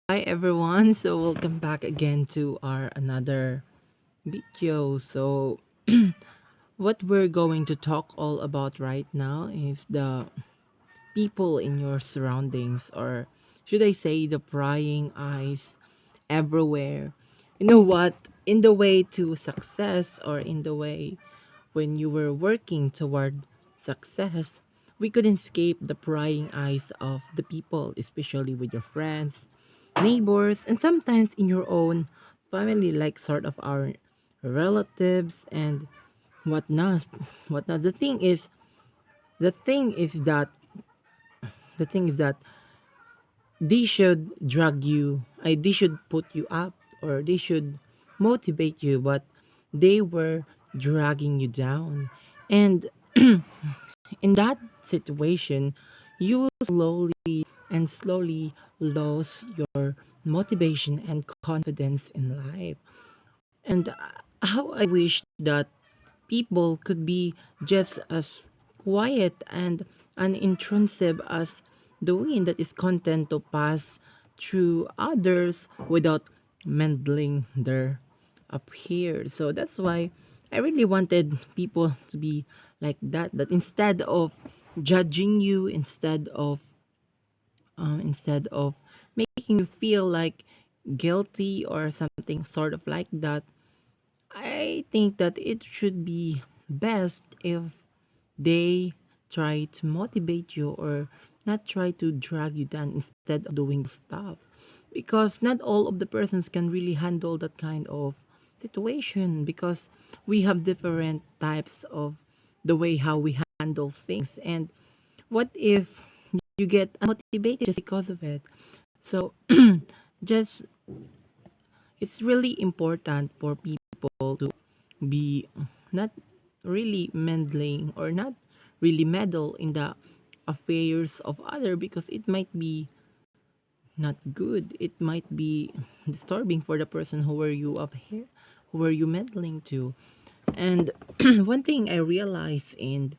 Hi everyone, so welcome back again to our another video. So what we're going to talk all about right now is the people in your surroundings, or should I say the prying eyes everywhere. You know what? In the way to success, or in the way when you were working toward success, we couldn't escape the prying eyes of the people, especially with your friends, neighbors, and sometimes in your own family, like sort of our relatives and whatnot. Whatnot. The thing is that they should drag you. They should put you up, or they should motivate you, but they were dragging you down. And in that situation, you will slowly lose your motivation and confidence in life. And how I wish that people could be just as quiet and unintrusive as the wind that is content to pass through others without meddling their up here. So that's why I really wanted people to be like that instead of judging you, instead of making you feel like guilty or something sort of like that, I think that it should be best if they try to motivate you, or not try to drag you down instead of doing stuff, because not all of the persons can really handle that kind of situation, because we have different types of the way how we handle things. And what if you get unmotivated just because of it? So just it's really important for people to be not really meddling, or not really meddle in the affairs of other, because it might be not good. It might be disturbing for the person who were you up here, who were you meddling to. And one thing I realized in,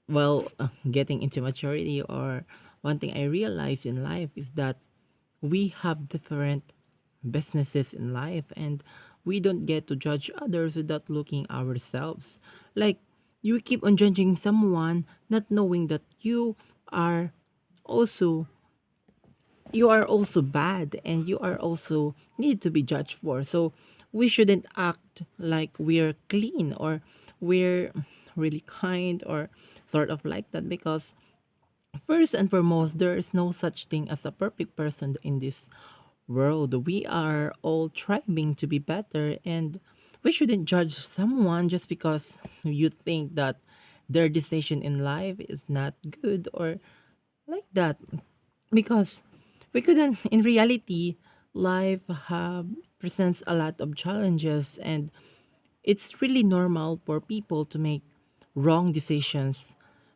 well, getting into maturity, or one thing I realized in life is that we have different businesses in life, and we don't get to judge others without looking ourselves. Like, you keep on judging someone not knowing that are also also bad, and you are also need to be judged for. So we shouldn't act like we're clean, or we're really kind, or sort of like that, because first and foremost, there is no such thing as a perfect person in this world. We are all striving to be better, and we shouldn't judge someone just because you think that their decision in life is not good, or like that. Because we couldn't, in reality, life presents a lot of challenges, and it's really normal for people to make wrong decisions.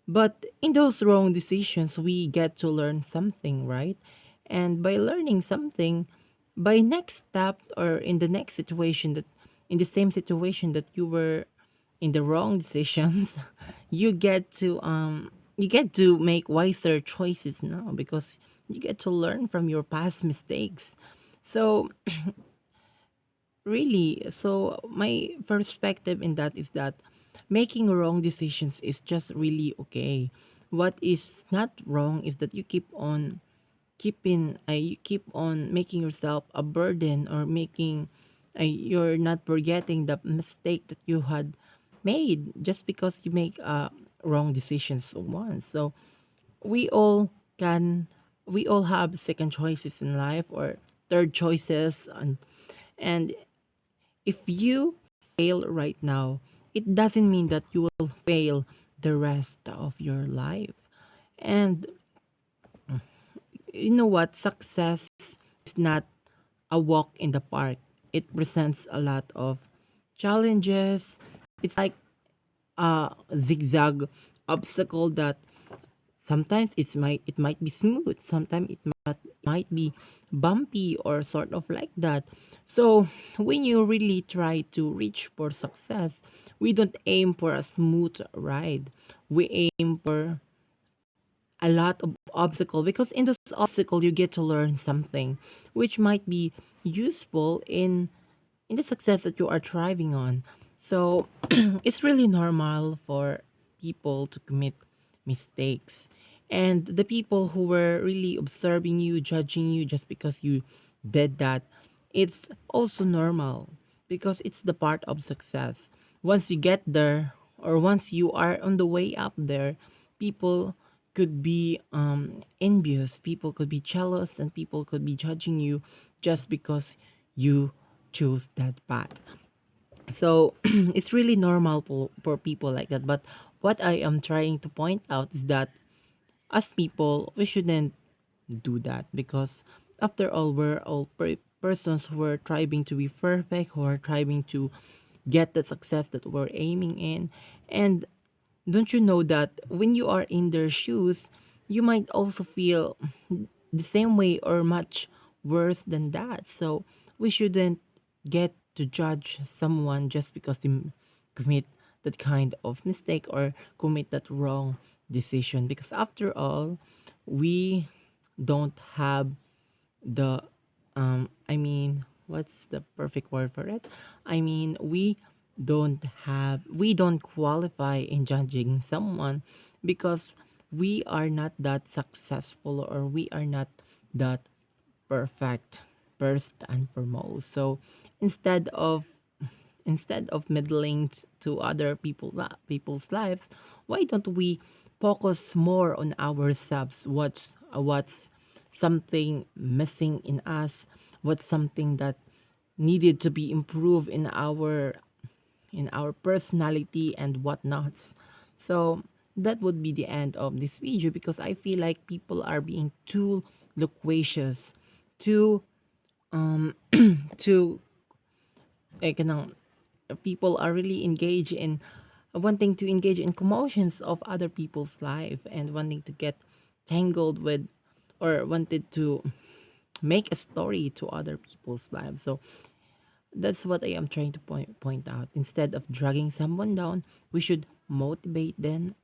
But in those wrong decisions, we get to learn something, right? And by learning something, by next step, or in the next situation, that in the same situation that you were in the wrong decisions, you get to make wiser choices now, because you get to learn from your past mistakes. So really, so my perspective in that is that making wrong decisions is just really okay. What is not wrong is that you keep on making yourself a burden, or making you're not forgetting the mistake that you had made just because you make wrong decisions once. So we all can we all have second choices in life, or third choices, and if you fail right now, it doesn't mean that you will fail the rest of your life. And you know what? Success is not a walk in the park. It presents a lot of challenges. It's like a zigzag obstacle that sometimes it might be smooth, sometimes it might be bumpy, or sort of like that. So when you really try to reach for success, we don't aim for a smooth ride. We aim for a lot of obstacle, because in those obstacle you get to learn something which might be useful in the success that you are thriving on. So it's really normal for people to commit mistakes. And the people who were really observing you, judging you just because you did that, it's also normal because it's the part of success. Once you get there, or once you are on the way up there, people could be envious, people could be jealous, and people could be judging you just because you choose that path. So it's really normal for people like that. But what I am trying to point out is that as people, we shouldn't do that, because after all, we're all persons who are striving to be perfect, who are striving to get the success that we're aiming in. And don't you know that when you are in their shoes, you might also feel the same way or much worse than that? So we shouldn't get to judge someone just because they commit that kind of mistake or commit that wrong decision, because after all, we don't have the I mean, what's the perfect word for it? I mean, we don't qualify in judging someone, because we are not that successful, or we are not that perfect first and foremost. So instead of meddling to other people's lives, why don't we focus more on ourselves? What's something missing in us? What's something that needed to be improved in our personality and whatnots? So that would be the end of this video, because I feel like people are being too loquacious, too too kanang people are really engaged in wanting to engage in commotions of other people's life, and wanting to get tangled with, or wanted to make a story to other people's lives. So that's what I am trying to point out. Instead of dragging someone down, we should motivate them,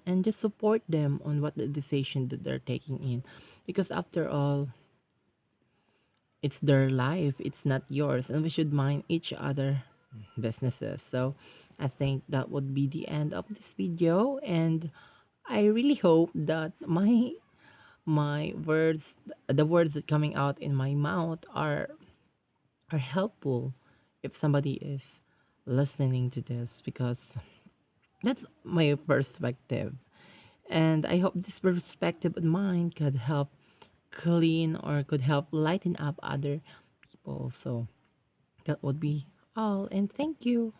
and just support them on what the decision that they're taking in, because after all, it's their life, it's not yours, and we should mind each other businesses. So I think that would be the end of this video, and I really hope that my words, the words that coming out in my mouth, are helpful if somebody is listening to this, because that's my perspective. And I hope this perspective of mine could help clean, or could help lighten up other people. So that would be all, and thank you.